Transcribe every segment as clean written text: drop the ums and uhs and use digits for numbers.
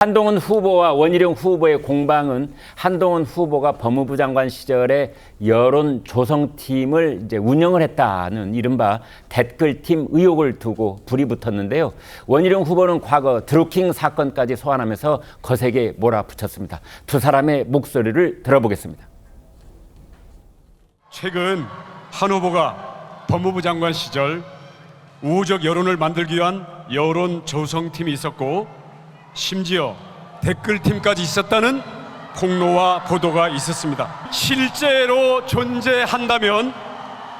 한동훈 후보와 원희룡 후보의 공방은 한동훈 후보가 법무부 장관 시절에 여론 조성팀을 이제 운영을 했다는 이른바 댓글팀 의혹을 두고 불이 붙었는데요. 원희룡 후보는 과거 드루킹 사건까지 소환하면서 거세게 몰아붙였습니다. 두 사람의 목소리를 들어보겠습니다. 최근 한 후보가 법무부 장관 시절 우호적 여론을 만들기 위한 여론 조성팀이 있었고 심지어 댓글팀까지 있었다는 폭로와 보도가 있었습니다. 실제로 존재한다면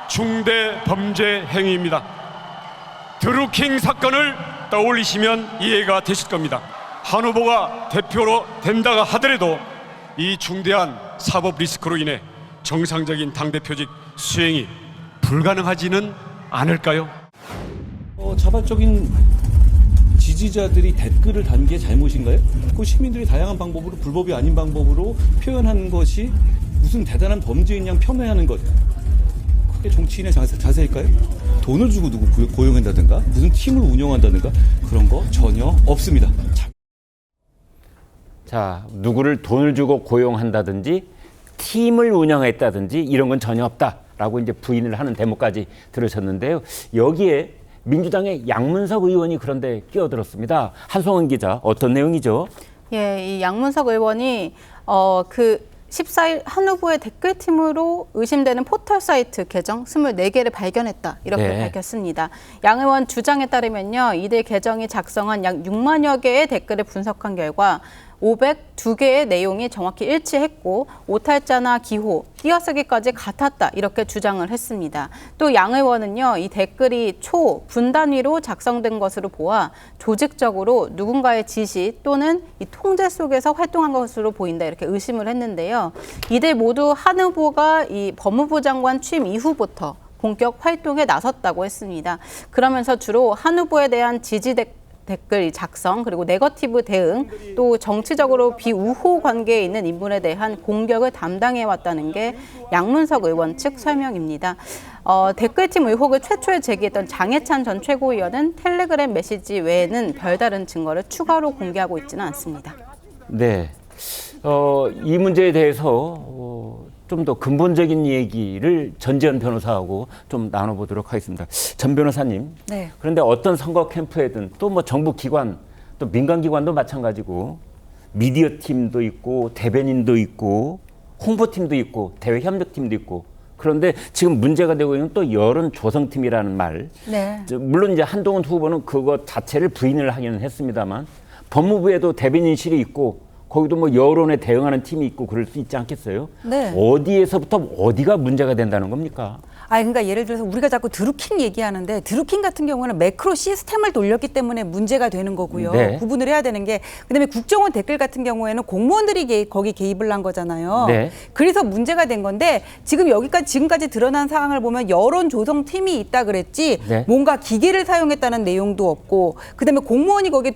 중대 범죄 행위입니다. 드루킹 사건을 떠올리시면 이해가 되실 겁니다. 한 후보가 대표로 된다가 하더라도 이 중대한 사법 리스크로 인해 정상적인 당대표직 수행이 불가능하지는 않을까요? 자발적인 지지자들이 댓글을 단 게 잘못인가요? 그 시민들이 다양한 방법으로 불법이 아닌 방법으로 표현하는 것이 무슨 대단한 범죄인 양 폄훼하는 것, 그게 정치인의 자세일까요? 돈을 주고 누구 고용한다든가 무슨 팀을 운영한다든가 그런 거 전혀 없습니다. 자, 누구를 돈을 주고 고용한다든지 팀을 운영했다든지 이런 건 전혀 없다라고 이제 부인을 하는 대목까지 들으셨는데요. 여기에 민주당의 양문석 의원이 그런데 끼어들었습니다. 한송은 기자, 어떤 내용이죠? 예, 이 양문석 의원이 그 14일 한 후보의 댓글팀으로 의심되는 포털 사이트 계정 24개를 발견했다. 이렇게 밝혔습니다. 양 의원 주장에 따르면요. 이들 계정이 작성한 약 6만여 개의 댓글을 분석한 결과 502개의 내용이 정확히 일치했고 오탈자나 기호, 띄어쓰기까지 같았다 이렇게 주장을 했습니다. 또 양 의원은요. 이 댓글이 분단위로 작성된 것으로 보아 조직적으로 누군가의 지시 또는 이 통제 속에서 활동한 것으로 보인다 이렇게 의심을 했는데요. 이들 모두 한 후보가 이 법무부 장관 취임 이후부터 본격 활동에 나섰다고 했습니다. 그러면서 주로 한 후보에 대한 지지 댓글 작성 그리고 네거티브 대응 또 정치적으로 비우호 관계에 있는 인물에 대한 공격을 담당해 왔다는 게 양문석 의원 측 설명입니다. 댓글팀 의혹을 최초에 제기했던 장해찬 전 최고위원은 텔레그램 메시지 외에는 별다른 증거를 추가로 공개하고 있지는 않습니다. 네, 이 문제에 대해서 좀 더 근본적인 얘기를 전지현 변호사하고 좀 나눠보도록 하겠습니다. 전 변호사님, 네. 그런데 어떤 선거 캠프에든 또 뭐 정부 기관, 또 민간 기관도 마찬가지고 미디어 팀도 있고 대변인도 있고 홍보팀도 있고 대외 협력팀도 있고 그런데 지금 문제가 되고 있는 또 여론 조성팀이라는 말. 네. 물론 이제 한동훈 후보는 그것 자체를 부인을 하기는 했습니다만 법무부에도 대변인실이 있고 거기도 뭐 여론에 대응하는 팀이 있고 그럴 수 있지 않겠어요? 네. 어디에서부터 어디가 문제가 된다는 겁니까? 그러니까 예를 들어서 우리가 자꾸 드루킹 얘기하는데 드루킹 같은 경우는 매크로 시스템을 돌렸기 때문에 문제가 되는 거고요. 네. 구분을 해야 되는 게 그다음에 국정원 댓글 같은 경우에는 공무원들이 거기 개입을 한 거잖아요. 네. 그래서 문제가 된 건데 지금까지 드러난 사항을 보면 여론 조성 팀이 있다 그랬지 네. 뭔가 기계를 사용했다는 내용도 없고 그다음에 공무원이 거기에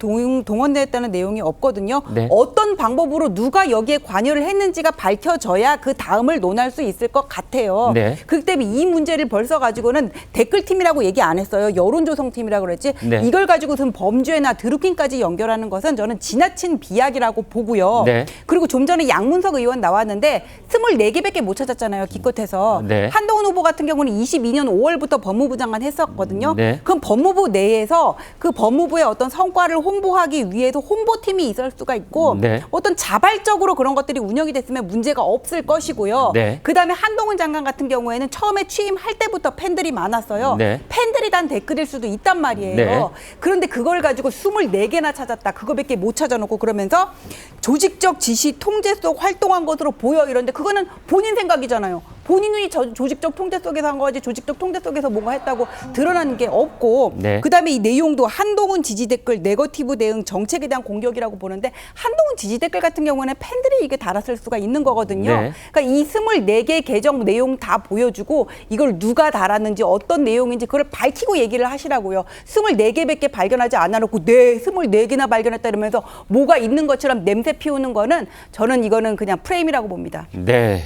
동원됐다는 내용이 없거든요. 네. 어떤 방법으로 누가 여기에 관여를 했는지가 밝혀져야 그 다음을 논할 수 있을 것 같아요. 네. 그렇기 때문에 이 문제를 벌써 가지고는 댓글팀이라고 얘기 안 했어요. 여론조성팀이라고 그랬지. 네. 이걸 가지고선 범죄나 드루킹까지 연결하는 것은 저는 지나친 비약이라고 보고요. 네. 그리고 좀 전에 양문석 의원 나왔는데 24개밖에 못 찾았잖아요. 기껏해서. 네. 한동훈 후보 같은 경우는 22년 5월부터 법무부 장관 했었거든요. 네. 그럼 법무부 내에서 그 법무부의 어떤 성과를 홍보하기 위해서 홍보팀이 있을 수가 있고 네. 어떤 자발적으로 그런 것들이 운영이 됐으면 문제가 없을 것이고요. 네. 그다음에 한동훈 장관 같은 경우에는 처음에 취임할 때부터 팬들이 많았어요. 네. 팬들이 단 댓글일 수도 있단 말이에요. 네. 그런데 그걸 가지고 24개나 찾았다. 그거밖에 못 찾아놓고 그러면서 조직적 지시 통제 속 활동한 것으로 보여 이런데 그거는 본인 생각이잖아요. 본인이 조직적 통제 속에서 한 거지 조직적 통제 속에서 뭔가 했다고 드러나는 게 없고 네. 그다음에 이 내용도 한동훈 지지 댓글 네거티브 대응 정책에 대한 공격이라고 보는데 한동훈 지지 댓글 같은 경우는 팬들이 이게 달았을 수가 있는 거거든요. 네. 그러니까 이 24개 계정 내용 다 보여주고 이걸 누가 달았는지 어떤 내용인지 그걸 밝히고 얘기를 하시라고요. 24개밖에 발견하지 않아놓고 네 24개나 발견했다 이러면서 뭐가 있는 것처럼 냄새 피우는 거는 저는 이거는 그냥 프레임이라고 봅니다. 네.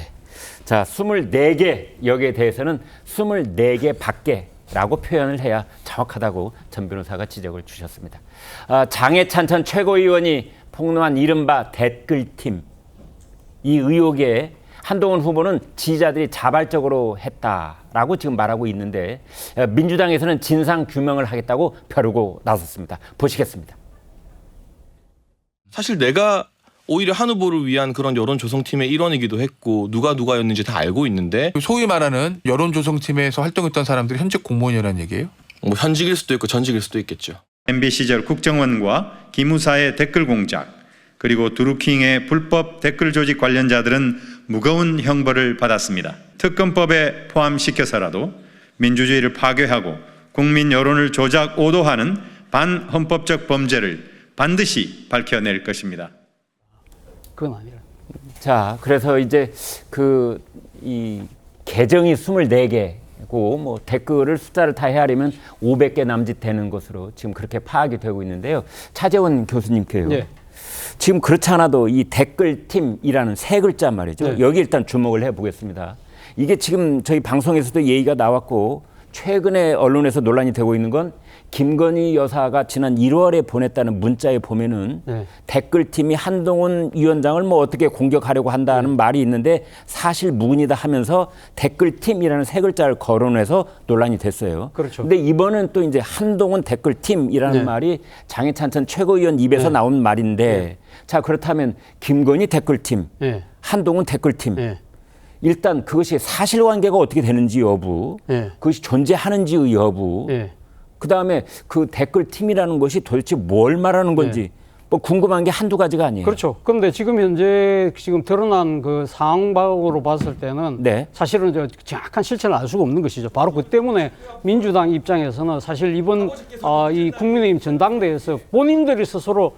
자, 24개 여기에 대해서는 24개 밖에라고 표현을 해야 정확하다고 전 변호사가 지적을 주셨습니다. 장해찬 전 최고위원이 폭로한 이른바 댓글팀. 이 의혹에 한동훈 후보는 지지자들이 자발적으로 했다라고 지금 말하고 있는데 민주당에서는 진상 규명을 하겠다고 벼르고 나섰습니다. 보시겠습니다. 사실 내가 오히려 한 후보를 위한 그런 여론 조성팀의 일원이기도 했고 누가였는지 다 알고 있는데 소위 말하는 여론조성팀에서 활동했던 사람들이 현직 공무원이라는 얘기예요? 뭐 현직일 수도 있고 전직일 수도 있겠죠. MB 시절 국정원과 기무사의 댓글 공작, 그리고 드루킹의 불법 댓글 조직 관련자들은 무거운 형벌을 받았습니다. 특검법에 포함시켜서라도 민주주의를 파괴하고 국민 여론을 조작 오도하는 반헌법적 범죄를 반드시 밝혀낼 것입니다. 그건 아니라. 자, 그래서 이제 이 계정이 24개고 뭐 댓글을 숫자를 다 헤아리면 500개 남짓 되는 것으로 지금 그렇게 파악이 되고 있는데요. 차재원 교수님께요. 네. 지금 그렇지 않아도 이 댓글팀이라는 세 글자 말이죠. 네. 여기 일단 주목을 해보겠습니다. 이게 지금 저희 방송에서도 얘기가 나왔고 최근에 언론에서 논란이 되고 있는 건 김건희 여사가 지난 1월에 보냈다는 문자에 보면은 네. 댓글팀이 한동훈 위원장을 뭐 어떻게 공격하려고 한다는 말이 있는데 사실 무근이다 하면서 댓글팀이라는 세 글자를 거론해서 논란이 됐어요. 그렇죠. 근데 이번엔 또 이제 한동훈 댓글팀이라는 네. 말이 장해찬 최고위원 입에서 네. 나온 말인데 네. 자, 그렇다면 김건희 댓글팀, 네. 한동훈 댓글팀. 네. 일단 그것이 사실관계가 어떻게 되는지 여부, 네. 그것이 존재하는지 여부, 네. 그다음에 그 댓글팀이라는 것이 도대체 뭘 말하는 건지 뭐 궁금한 게 한두 가지가 아니에요. 그렇죠. 그런데 지금 현재 드러난 그 상황으로 봤을 때는 네. 사실은 정확한 실체를 알 수가 없는 것이죠. 바로 그 때문에 민주당 입장에서는 사실 이번 이 국민의힘 전당대회에서 본인들이 스스로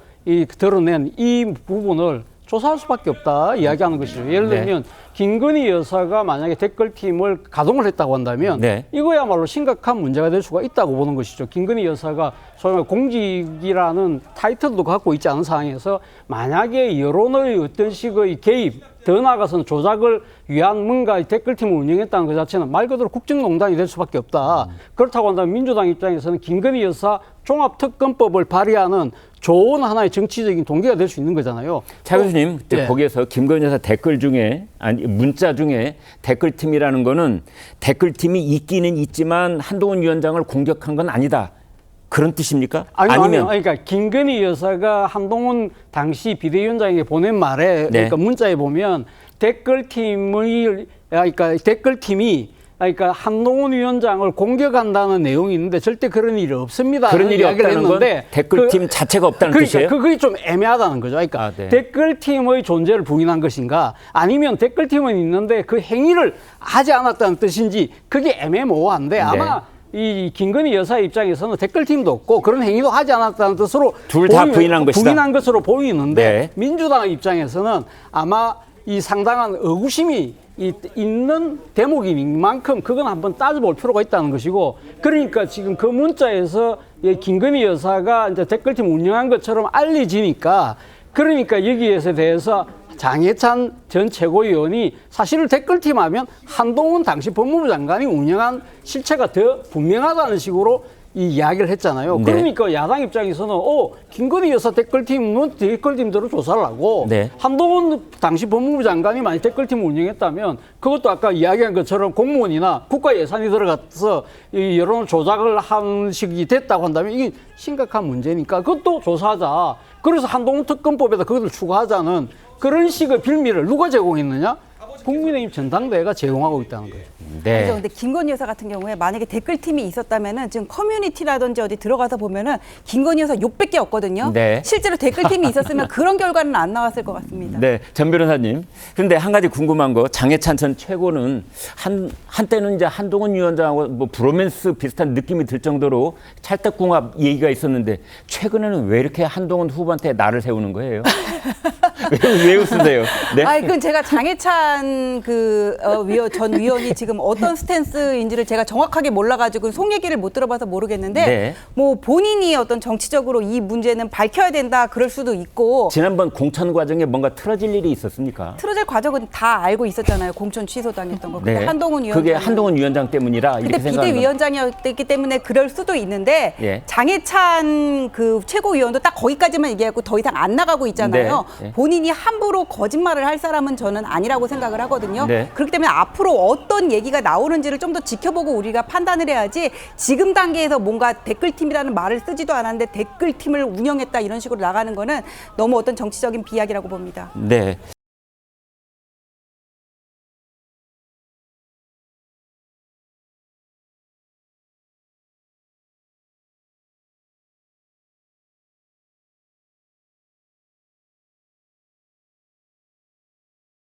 드러낸 이 부분을 조사할 수밖에 없다 이야기하는 것이죠. 예를 들면 김건희 여사가 만약에 댓글팀을 가동을 했다고 한다면 이거야말로 심각한 문제가 될 수가 있다고 보는 것이죠. 김건희 여사가 소위 말해 공직이라는 타이틀도 갖고 있지 않은 상황에서 만약에 여론의 어떤 식의 개입, 더 나아가서는 조작을 위한 뭔가 댓글팀을 운영했다는 것 자체는 말 그대로 국정농단이 될 수밖에 없다. 그렇다고 한다면 민주당 입장에서는 김건희 여사 종합특검법을 발의하는 좋은 하나의 정치적인 동기가 될 수 있는 거잖아요. 차 교수님, 거기에서 김건희 여사 댓글 중에 문자 중에 댓글팀이라는 거는 댓글팀이 있기는 있지만 한동훈 위원장을 공격한 건 아니다. 그런 뜻입니까? 아니면 그러니까 김건희 여사가 한동훈 당시 비대위원장에게 보낸 말에 그러니까 문자에 보면 댓글팀이 한동훈 위원장을 공격한다는 내용이 있는데 절대 그런 일이 없습니다. 그런 일이 없다는 건 댓글팀 자체가 없다는 뜻이에요? 그게 좀 애매하다는 거죠. 그러니까 댓글팀의 존재를 부인한 것인가 아니면 댓글팀은 있는데 그 행위를 하지 않았다는 뜻인지 그게 애매모호한데 아마 이 김건희 여사 입장에서는 댓글팀도 없고 그런 행위도 하지 않았다는 뜻으로 둘 다 부인한 것이다. 부인한 것으로 보이는데 민주당 입장에서는 아마 이 상당한 의구심이 있는 대목인 만큼 그건 한번 따져볼 필요가 있다는 것이고 그러니까 지금 그 문자에서 김건희 여사가 이제 댓글팀 운영한 것처럼 알려지니까 그러니까 여기에 대해서 장해찬 전 최고위원이 사실은 댓글팀 하면 한동훈 당시 법무부 장관이 운영한 실체가 더 분명하다는 식으로 이 이야기를 했잖아요. 그러니까 야당 입장에서는 김건희 여사 댓글팀은 댓글팀대로 조사를 하고 한동훈 당시 법무부 장관이 만약 댓글팀을 운영했다면 그것도 아까 이야기한 것처럼 공무원이나 국가 예산이 들어가서 이 여론 조작을 한 식이 됐다고 한다면 이게 심각한 문제니까 그것도 조사하자. 그래서 한동훈 특검법에다 그것을 추가하자는 그런 식의 빌미를 누가 제공했느냐? 국민의힘 전당대회가 제공하고 있다는 거예요. 그렇죠. 근데 김건희 여사 같은 경우에 만약에 댓글팀이 있었다면은 지금 커뮤니티라든지 어디 들어가서 보면은 김건희 여사 욕밖에 없거든요. 실제로 댓글팀이 있었으면 그런 결과는 안 나왔을 것 같습니다. 네, 전 변호사님. 그런데 한 가지 궁금한 거, 장해찬 전 최고는 한때는 이제 한동훈 위원장하고 뭐 브로맨스 비슷한 느낌이 들 정도로 찰떡궁합 얘기가 있었는데 최근에는 왜 이렇게 한동훈 후보한테 날을 세우는 거예요? 왜 웃으세요? 네? 아니, 그건 제가 장해찬 전 위원이 지금 어떤 스탠스인지를 제가 정확하게 몰라가지고 속 얘기를 못 들어봐서 모르겠는데 네. 뭐 본인이 어떤 정치적으로 이 문제는 밝혀야 된다 그럴 수도 있고 지난번 공천 과정에 뭔가 틀어질 일이 있었습니까? 틀어질 과정은 다 알고 있었잖아요. 공천 취소당했던 거. 근데 한동훈 위원장. 그게 한동훈 위원장 때문이라 근데 이렇게 생각하는 비대위원장이었기 때문에 그럴 수도 있는데 예. 장해찬 그 최고위원도 딱 거기까지만 얘기하고 더 이상 안 나가고 있잖아요. 네. 예. 본인이 함부로 거짓말을 할 사람은 저는 아니라고 생각을 하거든요. 네. 그렇기 때문에 앞으로 어떤 얘기가 나오는지를 좀 더 지켜보고 우리가 판단을 해야지 지금 단계에서 뭔가 댓글팀이라는 말을 쓰지도 않았는데 댓글팀을 운영했다 이런 식으로 나가는 거는 너무 어떤 정치적인 비약이라고 봅니다. 네.